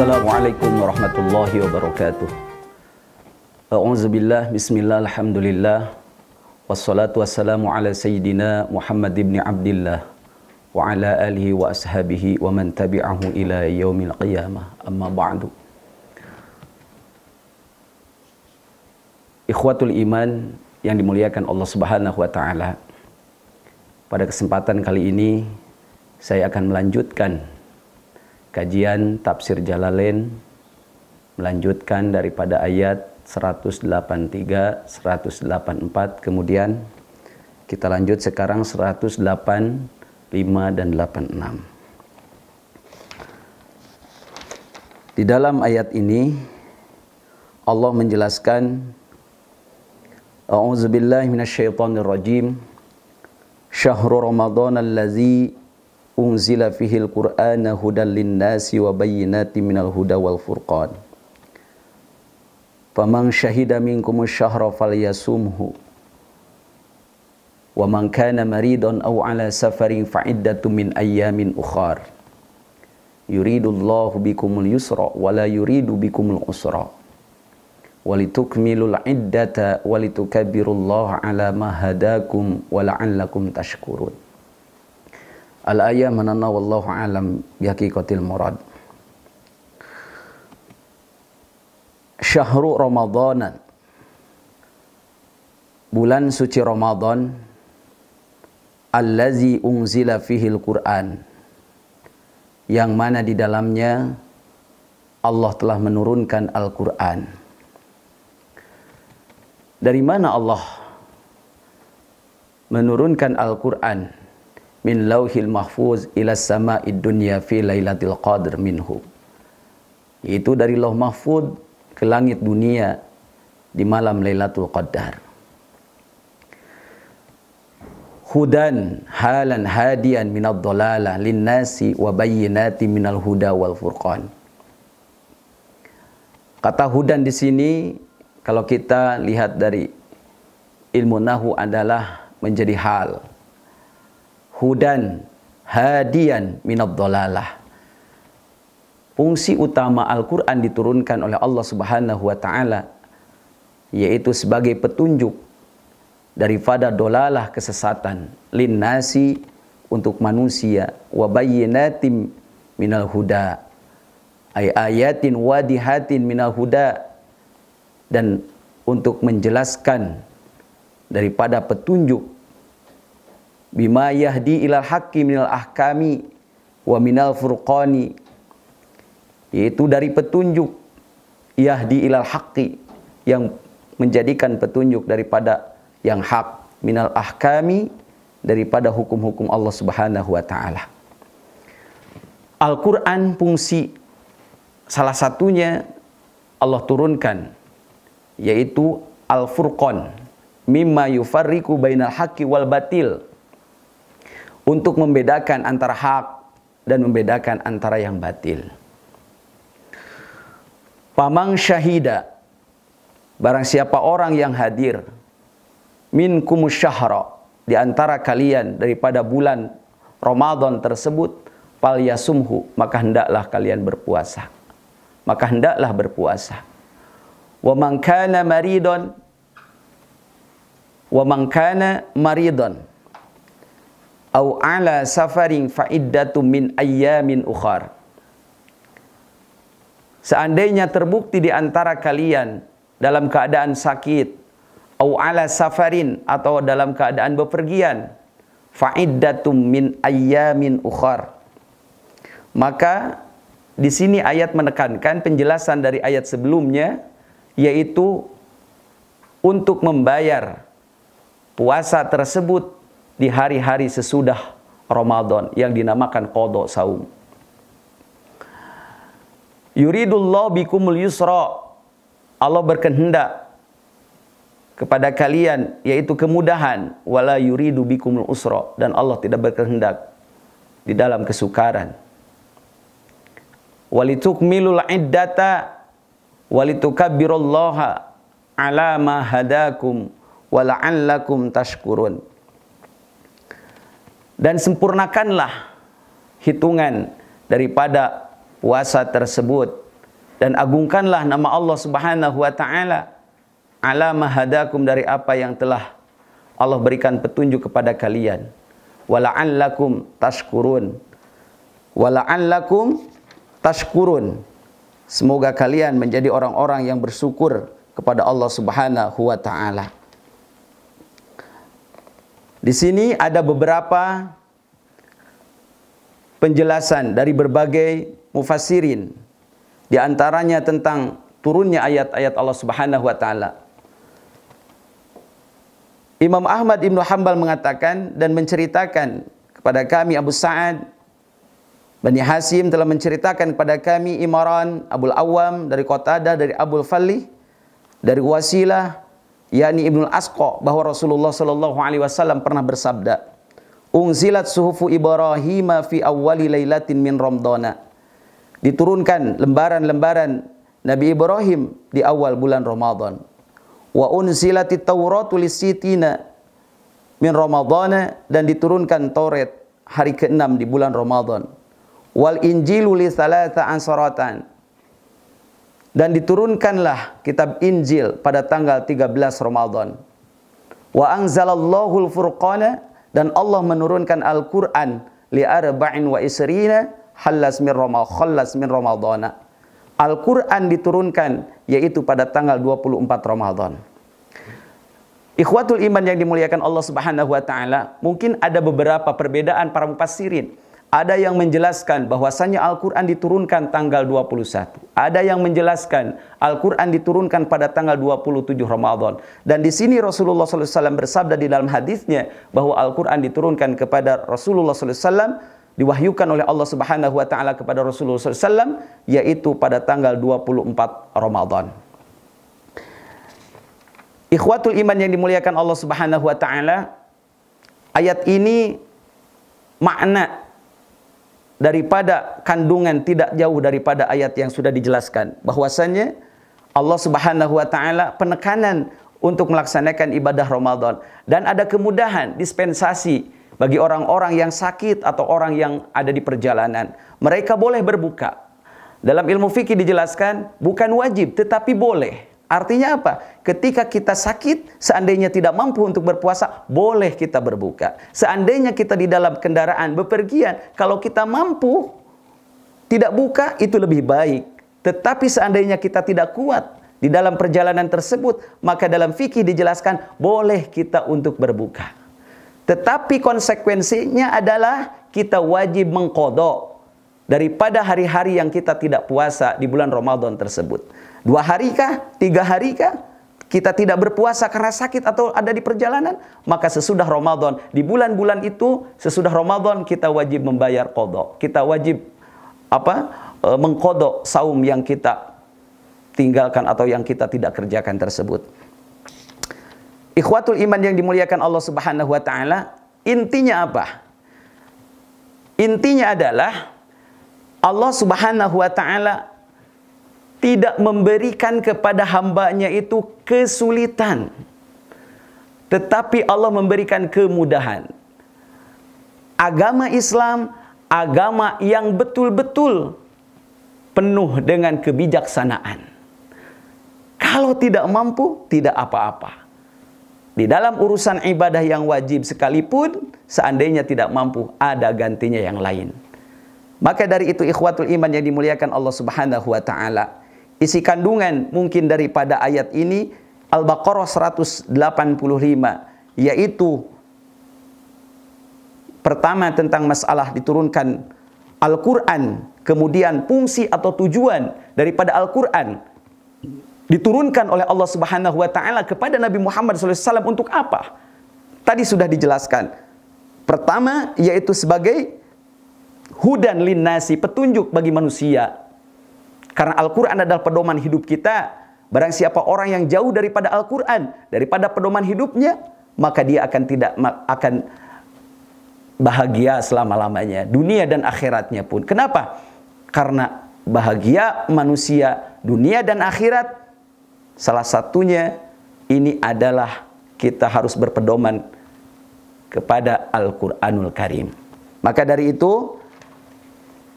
Assalamualaikum warahmatullahi wabarakatuh. A'udzubillah, bismillah, alhamdulillah. Wassalatu wassalamu ala sayyidina Muhammad ibn Abdillah wa ala alihi wa ashabihi wa man tabi'ahu ila yaumil qiyamah. Amma ba'du. Ikhwatul iman yang dimuliakan Allah Subhanahu wa taala. Pada kesempatan kali ini saya akan melanjutkan kajian tafsir Jalalain, melanjutkan daripada ayat 183, 184, kemudian kita lanjut sekarang 185 dan 86. Di dalam ayat ini Allah menjelaskan, A'udzubillahi minasyaitonirrajim, Syahrul Ramadan allazi unzila fihil Qur'ana hudan linnasi wa bayyinatin minal huda wal furqan. Faman syahida minkumus syahra falyasumhu. Wa man kana maridan aw ala safarin fa'iddatun min ayyamin ukhar. Yuridullahu bikumul yusra wa la yuridu bikumul usra. Walitukmilul iddata walitukabbirullaha ala ma hadakum wa la'allakum tashkurun. Al-ayah mananna wallahu alam bihaqiqatil murad. Syahrul Ramadan, bulan suci Ramadan, allazi unzila fihil Qur'an, yang mana di dalamnya Allah telah menurunkan Al-Qur'an. Dari mana Allah menurunkan Al-Qur'an? Min lauhil mahfuz ila sama'id dunya fi lailatul qadr minhu. Itu dari lauh mahfuz ke langit dunia di malam Lailatul Qadar. Hudan halan hadian minad dhalalah linnasi wa bayyinatin minal huda wal furqan. Kata hudan di sini kalau kita lihat dari ilmu nahwu adalah menjadi hal. Hudan hadian minad dhalalah. Fungsi utama Al-Quran diturunkan oleh Allah Subhanahu wa ta'ala yaitu sebagai petunjuk daripada dolalah kesesatan, linnasi untuk manusia, wa bayyinatin minal huda, ayatin wadihatin minal huda, dan untuk menjelaskan daripada petunjuk, bima yahdi ilal haqqi minal ahkami wa minal furqani, yaitu dari petunjuk yahdi ilal haqqi, yang menjadikan petunjuk daripada yang hak, minal ahkami, daripada hukum-hukum Allah Subhanahu wa ta'ala. Al-Quran fungsi salah satunya Allah turunkan yaitu Al-Furqan, mimma yufarriqu bainal haqqi wal batil, untuk membedakan antara hak dan membedakan antara yang batil. Pamang syahida, barang siapa orang yang hadir, minkumus syahra, di antara kalian daripada bulan Ramadan tersebut, falyasumhu, maka hendaklah kalian berpuasa. Maka hendaklah berpuasa. Wa man kana maridon, wa man kana maridon au ala safarin fa'iddatum min ayyamin ukhar. Seandainya terbukti di antara kalian dalam keadaan sakit, au ala safarin, atau dalam keadaan bepergian, fa'iddatum min ayyamin ukhar. Maka di sini ayat menekankan penjelasan dari ayat sebelumnya, yaitu untuk membayar puasa tersebut di hari-hari sesudah Ramadan yang dinamakan qadha saum. Yuridullahu bikumul yusra, Allah berkehendak kepada kalian yaitu kemudahan, wala yuridu bikumul usra, dan Allah tidak berkehendak di dalam kesukaran. Walitukmilul iddata walitukabbirullaha ala ma hadakum wa la'allakum tashkurun. Dan sempurnakanlah hitungan daripada puasa tersebut Dan agungkanlah nama Allah Subhanahu wa taala ala ma hadakum, dari apa yang telah Allah berikan petunjuk kepada kalian. Wala'allakum tashkurun. Wala'allakum tashkurun. Semoga kalian menjadi orang-orang yang bersyukur kepada Allah Subhanahu wa taala. Di sini ada beberapa penjelasan dari berbagai mufassirin, di antaranya tentang turunnya ayat-ayat Allah Subhanahu wa taala. Imam Ahmad Ibnu Hanbal mengatakan dan menceritakan kepada kami, Abu Sa'ad Bani Hasim telah menceritakan kepada kami, Imran Abul Awam dari Qatadah dari Abul Falih dari Wasilah yakni Ibnul Asqa, bahwa Rasulullah sallallahu alaihi wasallam pernah bersabda, "Unzilat suhufu Ibrahim fi awwali lailatin min Ramadhana." Diturunkan lembaran-lembaran Nabi Ibrahim di awal bulan Ramadan. Wa unzilatit Tauratu lisitina min Ramadhana, dan diturunkan Taurat hari ke-6 di bulan Ramadan. Wal Injilu li thalatha ansaratan, dan diturunkanlah kitab Injil pada tanggal 13 Ramadan. Wa anzalallahu al-furqana, dan Allah menurunkan Al-Qur'an li arba'in wa isrina khallas min Ramadhana. Al-Qur'an diturunkan yaitu pada tanggal 24 Ramadan. Ikhwatul iman yang dimuliakan Allah Subhanahu wa taala, mungkin ada beberapa perbedaan para mufassirin. Ada yang menjelaskan bahwasanya Al-Qur'an diturunkan tanggal 21. Ada yang menjelaskan Al-Qur'an diturunkan pada tanggal 27 Ramadan. Dan di sini Rasulullah SAW bersabda di dalam hadisnya bahwa Al-Qur'an diturunkan kepada Rasulullah SAW, diwahyukan oleh Allah Subhanahu wa taala kepada Rasulullah SAW, yaitu pada tanggal 24 Ramadan. Ikhwatul iman yang dimuliakan Allah Subhanahu wa taala, ayat ini makna daripada kandungan tidak jauh daripada ayat yang sudah dijelaskan, bahwasanya Allah Subhanahu wa taala penekanan untuk melaksanakan ibadah Ramadan, dan ada kemudahan dispensasi bagi orang-orang yang sakit atau orang yang ada di perjalanan. Mereka boleh berbuka. Dalam ilmu fikih dijelaskan bukan wajib tetapi boleh. Artinya apa? Ketika kita sakit, seandainya tidak mampu untuk berpuasa, boleh kita berbuka. Seandainya kita di dalam kendaraan bepergian, kalau kita mampu tidak buka, itu lebih baik. Tetapi seandainya kita tidak kuat di dalam perjalanan tersebut, maka dalam fikih dijelaskan boleh kita untuk berbuka. Tetapi konsekuensinya adalah kita wajib mengqadha daripada hari-hari yang kita tidak puasa di bulan Ramadan tersebut. 2 hari kah? 3 hari kah? Kita tidak berpuasa karena sakit atau ada di perjalanan, maka sesudah Ramadan, di bulan-bulan itu, sesudah Ramadan kita wajib membayar qadha. Kita wajib mengqadha saum yang kita tinggalkan atau yang kita tidak kerjakan tersebut. Ikhwatul iman yang dimuliakan Allah Subhanahu wa taala, intinya apa? Intinya adalah Allah Subhanahu wa taala tidak memberikan kepada hambanya itu kesulitan, tetapi Allah memberikan kemudahan. Agama Islam, agama yang betul-betul penuh dengan kebijaksanaan. Kalau tidak mampu, tidak apa-apa. Di dalam urusan ibadah yang wajib sekalipun, seandainya tidak mampu, ada gantinya yang lain. Maka dari itu ikhwatul iman yang dimuliakan Allah Subhanahu wa taala, isi kandungan mungkin daripada ayat ini Al-Baqarah 185, yaitu pertama tentang masalah diturunkan Al-Quran, kemudian fungsi atau tujuan daripada Al-Quran diturunkan oleh Allah Subhanahu wa taala kepada Nabi Muhammad SAW untuk apa? Tadi sudah dijelaskan. Pertama yaitu sebagai hudan linnasi, petunjuk bagi manusia. Karena Al-Quran adalah pedoman hidup kita. Barang siapa orang yang jauh daripada Al-Quran, daripada pedoman hidupnya, maka dia akan bahagia selama-lamanya, dunia dan akhiratnya pun. Kenapa? Karena bahagia manusia dunia dan akhirat, salah satunya ini adalah kita harus berpedoman kepada Al-Quranul Karim. Maka dari itu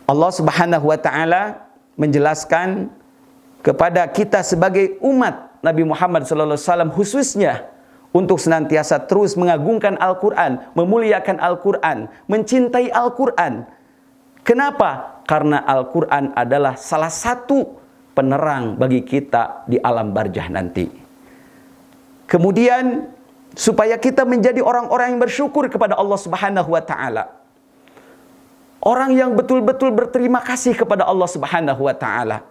Allah Subhanahu wa taala menjelaskan kepada kita sebagai umat Nabi Muhammad SAW khususnya untuk senantiasa terus mengagungkan Al-Quran, memuliakan Al-Quran, mencintai Al-Quran. Kenapa? Karena Al-Quran adalah salah satu penerang bagi kita di alam barzah nanti. Kemudian supaya kita menjadi orang-orang yang bersyukur kepada Allah Subhanahu wa taala. Orang yang betul-betul berterima kasih kepada Allah Subhanahu wa taala.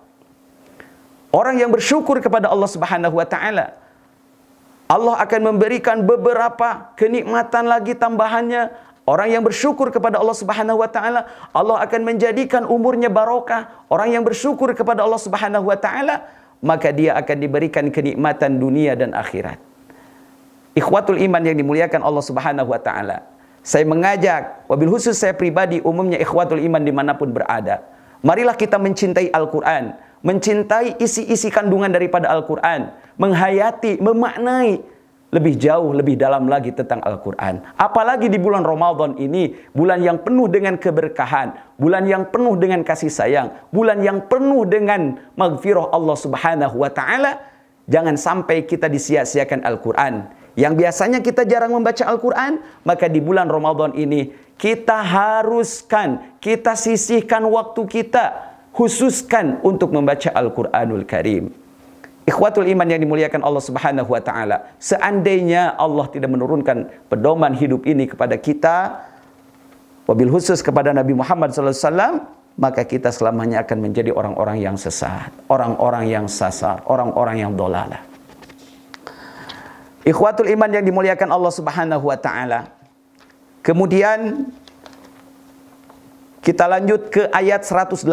Orang yang bersyukur kepada Allah Subhanahu wa taala. Allah akan memberikan beberapa kenikmatan lagi tambahannya. Orang yang bersyukur kepada Allah Subhanahu wa taala, Allah akan menjadikan umurnya barokah. Orang yang bersyukur kepada Allah Subhanahu wa taala, maka dia akan diberikan kenikmatan dunia dan akhirat. Ikhwatul iman yang dimuliakan Allah Subhanahu wa taala, saya mengajak, wabil khusus saya pribadi, umumnya ikhwatul iman dimanapun berada, marilah kita mencintai Al-Quran, mencintai isi-isi kandungan daripada Al-Quran, menghayati, memaknai lebih jauh, lebih dalam lagi tentang Al-Quran. Apalagi di bulan Ramadan ini, bulan yang penuh dengan keberkahan, bulan yang penuh dengan kasih sayang, bulan yang penuh dengan maghfirah Allah Subhanahu wa taala. Jangan sampai kita disia-siakan Al-Quran. Yang biasanya kita jarang membaca Al-Quran, maka di bulan Ramadan ini kita haruskan, kita sisihkan waktu kita, khususkan untuk membaca Al-Quranul Karim. Ikhwatul iman yang dimuliakan Allah Subhanahu wa taala, seandainya Allah tidak menurunkan pedoman hidup ini kepada kita, wabil khusus kepada Nabi Muhammad SAW, maka kita selamanya akan menjadi orang-orang yang sesat, orang-orang yang sasar, orang-orang yang dolalah. Ikhwatul iman yang dimuliakan Allah Subhanahu wa taala. Kemudian kita lanjut ke ayat 186.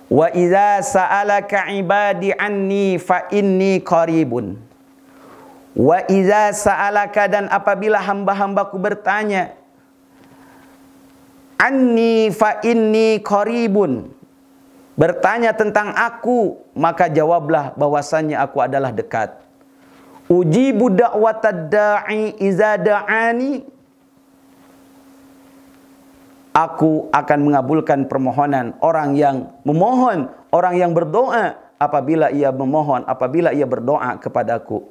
Wa idza sa'alaka ibadi anni fa inni qaribun. Wa idza sa'alaka, dan apabila hamba-hambaku bertanya, anni fa inni qaribun, bertanya tentang aku, maka jawablah bahwasannya aku adalah dekat. Ujibu da'watad da'i iza da'ani, aku akan mengabulkan permohonan orang yang memohon, orang yang berdoa apabila ia memohon, apabila ia berdoa kepadaku.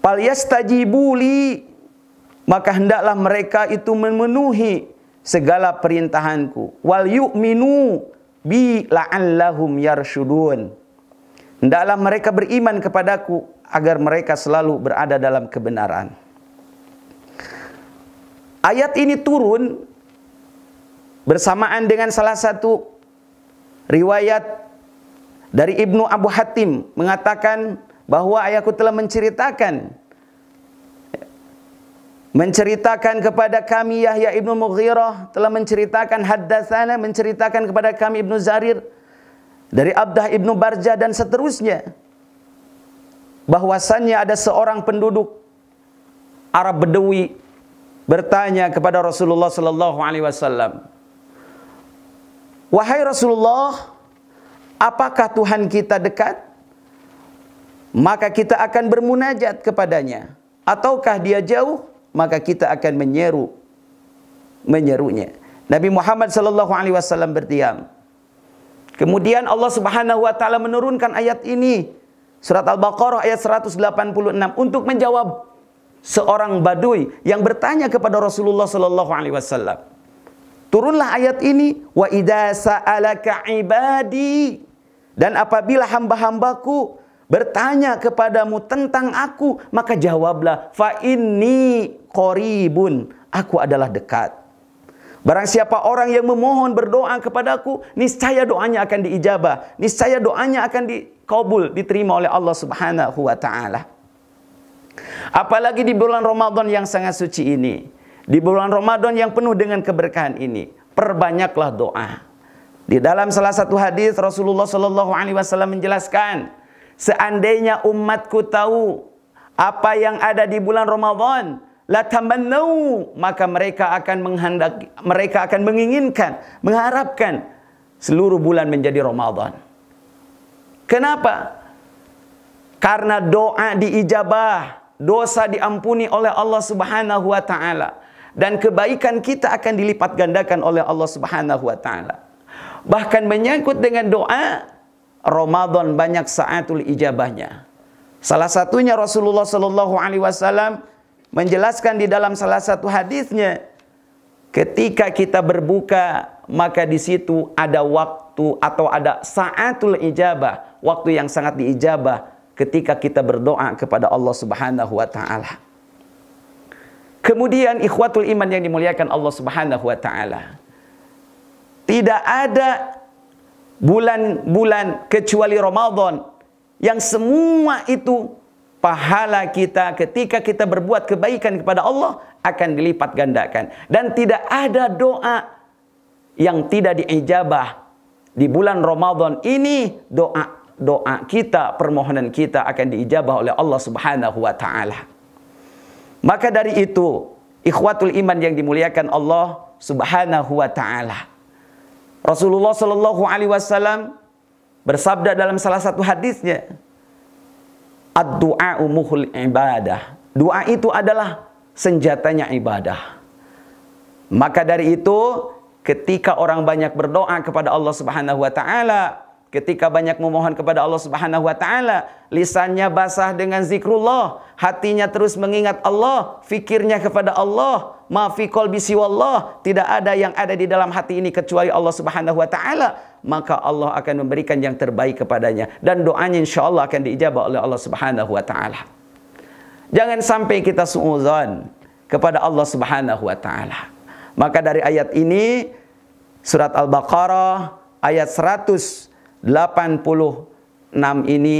Falyastajibuli, maka hendaklah mereka itu memenuhi segala perintahanku. Wal yu'minu bi la'allahum yarshudun, hendaklah mereka beriman kepadaku agar mereka selalu berada dalam kebenaran. Ayat ini turun bersamaan dengan salah satu riwayat dari Ibnu Abu Hatim mengatakan bahwa ayahku telah menceritakan kepada kami, Yahya Ibnu Mughirah telah menceritakan, haddatsana, menceritakan kepada kami Ibnu Zarir dari Abdah Ibnu Barjah dan seterusnya, bahwasannya ada seorang penduduk Arab Bedawi bertanya kepada Rasulullah sallallahu alaihi wasallam, "Wahai Rasulullah, apakah Tuhan kita dekat? Maka kita akan bermunajat kepadanya, ataukah dia jauh? Maka kita akan menyerunya." Nabi Muhammad sallallahu alaihi wasallam berdiam. Kemudian Allah Subhanahu wa taala menurunkan ayat ini, surat Al-Baqarah ayat 186, untuk menjawab seorang badui yang bertanya kepada Rasulullah sallallahu alaihi wasallam. Turunlah ayat ini, wa idza sa'alaka ibadi, dan apabila hamba-hambaku bertanya kepadamu tentang aku, maka jawablah, fa inni qaribun, aku adalah dekat. Barang siapa orang yang memohon berdoa kepadaku, niscaya doanya akan diijabah, niscaya doanya akan dikabul, diterima oleh Allah Subhanahu wa taala. Apalagi di bulan Ramadan yang sangat suci ini, di bulan Ramadan yang penuh dengan keberkahan ini, perbanyaklah doa. Di dalam salah satu hadis Rasulullah sallallahu alaihi wasallam menjelaskan, seandainya umatku tahu apa yang ada di bulan Ramadan, la tamannau, maka mereka akan menginginkan, mengharapkan seluruh bulan menjadi Ramadan. Kenapa? Karena doa diijabah, dosa diampuni oleh Allah Subhanahu wa taala, dan kebaikan kita akan dilipat gandakan oleh Allah Subhanahu wa taala. Bahkan menyangkut dengan doa, Ramadan banyak saatul ijabahnya. Salah satunya Rasulullah Sallallahu Alaihi Wasallam menjelaskan di dalam salah satu hadisnya, ketika kita berbuka, maka di situ ada waktu atau ada saatul ijabah, waktu yang sangat diijabah ketika kita berdoa kepada Allah Subhanahu wa taala. Kemudian ikhwatul iman yang dimuliakan Allah Subhanahu wa taala, tidak ada bulan-bulan kecuali Ramadan yang semua itu pahala kita ketika kita berbuat kebaikan kepada Allah akan dilipat gandakan. Dan tidak ada doa yang tidak diijabah di bulan Ramadan ini. Doa kita, permohonan kita akan diijabah oleh Allah Subhanahu wa taala. Maka dari itu, ikhwatul iman yang dimuliakan Allah Subhanahu wa taala, Rasulullah Sallallahu Alaihi Wasallam bersabda dalam salah satu hadisnya, ad-du'a muhul ibadah. Doa itu adalah senjatanya ibadah. Maka dari itu, ketika orang banyak berdoa kepada Allah Subhanahu wa taala, ketika banyak memohon kepada Allah Subhanahu wa taala, lisannya basah dengan zikrullah, hatinya terus mengingat Allah, fikirnya kepada Allah, ma fi qalbi siwallah, tidak ada yang ada di dalam hati ini kecuali Allah Subhanahu wa taala, maka Allah akan memberikan yang terbaik kepadanya dan doanya insyaallah akan diijabah oleh Allah Subhanahu wa taala. Jangan sampai kita suudzon kepada Allah Subhanahu wa taala. Maka dari ayat ini, surat Al-Baqarah ayat 186 ini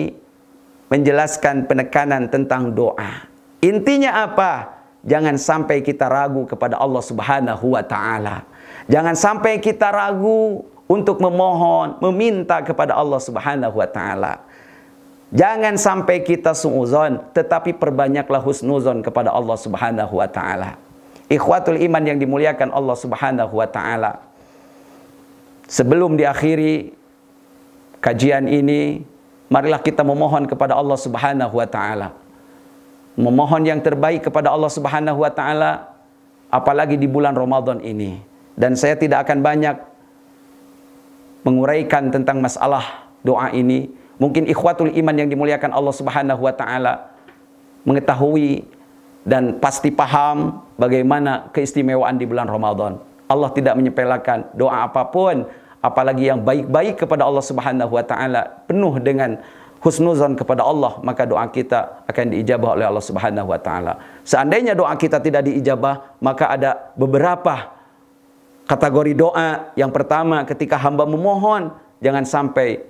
menjelaskan penekanan tentang doa. Intinya apa? Jangan sampai kita ragu kepada Allah Subhanahu wa taala. Jangan sampai kita ragu untuk memohon, meminta kepada Allah Subhanahu wa taala. Jangan sampai kita suudzon, tetapi perbanyaklah husnuzon kepada Allah Subhanahu wa taala. Ikhwatul iman yang dimuliakan Allah Subhanahu wa taala, sebelum diakhiri kajian ini, marilah kita memohon kepada Allah Subhanahu wa taala. Memohon yang terbaik kepada Allah Subhanahu wa taala, apalagi di bulan Ramadan ini. Dan saya tidak akan banyak menguraikan tentang masalah doa ini. Mungkin ikhwatul iman yang dimuliakan Allah Subhanahu wa taala mengetahui dan pasti paham bagaimana keistimewaan di bulan Ramadan. Allah tidak menyepelekan doa apapun, apalagi yang baik-baik kepada Allah Subhanahu wa taala, penuh dengan husnuzon kepada Allah, maka doa kita akan diijabah oleh Allah Subhanahu wa taala. Seandainya doa kita tidak diijabah, maka ada beberapa kategori doa. Yang pertama, ketika hamba memohon, jangan sampai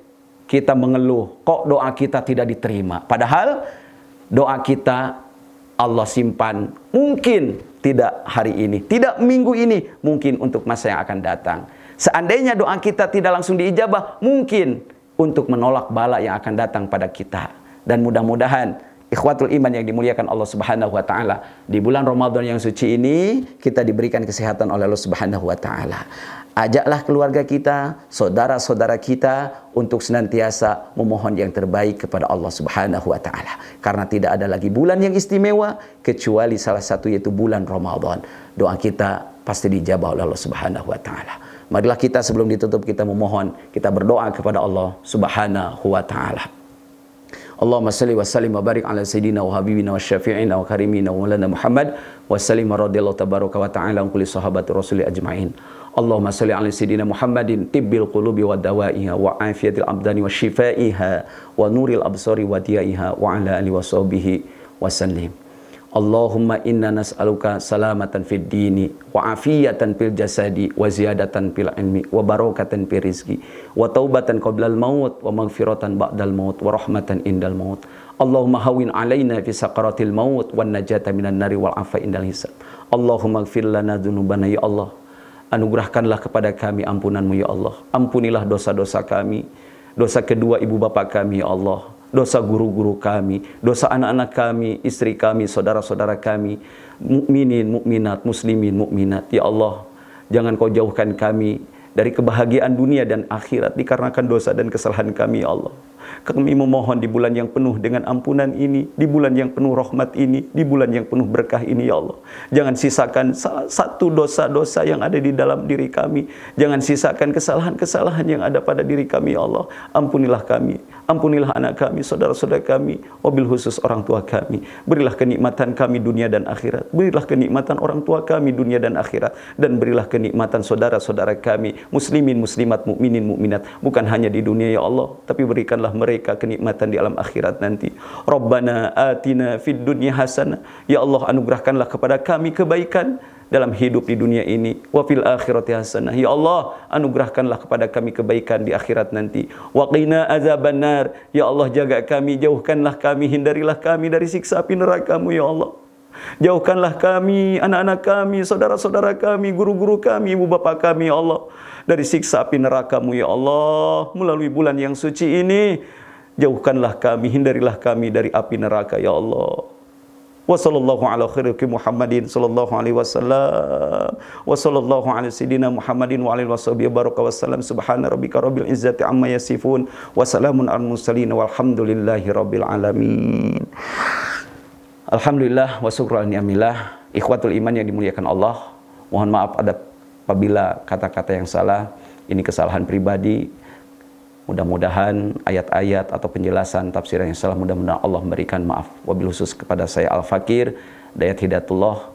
kita mengeluh, kok doa kita tidak diterima. Padahal doa kita Allah simpan, mungkin tidak hari ini, tidak minggu ini, mungkin untuk masa yang akan datang. Seandainya doa kita tidak langsung diijabah, mungkin untuk menolak bala yang akan datang pada kita. Dan mudah-mudahan ikhwatul iman yang dimuliakan Allah Subhanahu wa taala, di bulan Ramadan yang suci ini kita diberikan kesehatan oleh Allah Subhanahu wa taala. Ajaklah keluarga kita, saudara-saudara kita untuk senantiasa memohon yang terbaik kepada Allah Subhanahu wa taala. Karena tidak ada lagi bulan yang istimewa kecuali salah satu, yaitu bulan Ramadan. Doa kita pasti dijabah oleh Allah Subhanahu wa taala. Marilah kita sebelum ditutup kita memohon, kita berdoa kepada Allah Subhanahu wa taala. Allahumma salli wa sallim wa barik ala sayyidina wa habibina wa syafi'ina wa karimina wa maulana Muhammad wa sallim radhiyallahu tabaraka wa ta'ala an kulli sahabati rasuli ajma'in. Allahumma salli ala sayyidina Muhammadin tibbil qulubi wa dawaiha wa afiyatil abdani wa shifaiha wa nuril absari wa diyaiha wa ala alihi wa sahbihi wa sallim. Allahumma inna nas'aluka salamatan fid dini wa afiyatan fil jasadi wa ziyadatan fil ilmi wa barakatan fil rizki wa taubatan qablal maut wa maghfiratan ba'dal maut wa rahmatan indal maut. Allahumma hawin alaina fi saqaratil maut wan najata minan nari wal afa indal hisab. Allahumma ighfir lana dzunubana ya Allah. Anugerahkanlah kepada kami ampunanmu ya Allah. Ampunilah dosa-dosa kami, dosa kedua ibu bapa kami ya Allah, dosa guru-guru kami, dosa anak-anak kami, istri kami, saudara-saudara kami, mukminin, mukminat, muslimin, mukminat. Ya Allah, jangan kau jauhkan kami dari kebahagiaan dunia dan akhirat dikarenakan dosa dan kesalahan kami ya Allah. Kami memohon di bulan yang penuh dengan ampunan ini, di bulan yang penuh rahmat ini, di bulan yang penuh berkah ini ya Allah. Jangan sisakan salah satu dosa-dosa yang ada di dalam diri kami. Jangan sisakan kesalahan-kesalahan yang ada pada diri kami ya Allah. Ampunilah kami, ampunilah anak kami, saudara-saudara kami, wabil khusus orang tua kami. Berilah kenikmatan kami dunia dan akhirat. Berilah kenikmatan orang tua kami dunia dan akhirat. Dan berilah kenikmatan saudara-saudara kami, muslimin, muslimat, mukminin, mukminat, bukan hanya di dunia ya Allah, tapi berikanlah mereka kenikmatan di alam akhirat nanti. Rabbana atina fid dunya hasanah. Ya Allah, anugerahkanlah kepada kami kebaikan dalam hidup di dunia ini. Wa fil akhirati hasanah. Ya Allah, anugerahkanlah kepada kami kebaikan di akhirat nanti. Wa qina azabannar. Ya Allah, jaga kami, jauhkanlah kami, hindarilah kami dari siksa api neraka-Mu ya Allah. Jauhkanlah kami, anak-anak kami, saudara-saudara kami, guru-guru kami, ibu bapa kami ya Allah, dari siksa api neraka-Mu ya Allah. Melalui bulan yang suci ini, jauhkanlah kami, hindarilah kami dari api neraka ya Allah. Wa sallallahu ala khairiki Muhammadin sallallahu alaihi wasallam. Wa sallallahu ala sayyidina Muhammadin wa alihi washabihi baraka wasallam. Subhana rabbika rabbil izzati amma yasifun. Wa salamun al mursalin walhamdulillahi rabbil alamin. Alhamdulillah wa syukran ni'amillah. Ikhwatul iman yang dimuliakan Allah, mohon maaf apabila kata-kata yang salah, ini kesalahan pribadi. Mudah-mudahan ayat-ayat atau penjelasan tafsir yang salah, mudah-mudahan Allah memberikan maaf. Wabil khusus kepada saya Al-Fakir Dayat Hidayatullah.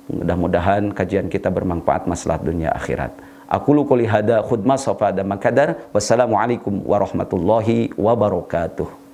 Mudah-mudahan kajian kita bermanfaat maslahat dunia akhirat. Aqulu qouli hada khudma safada makadar. Wassalamualaikum warahmatullahi wabarakatuh.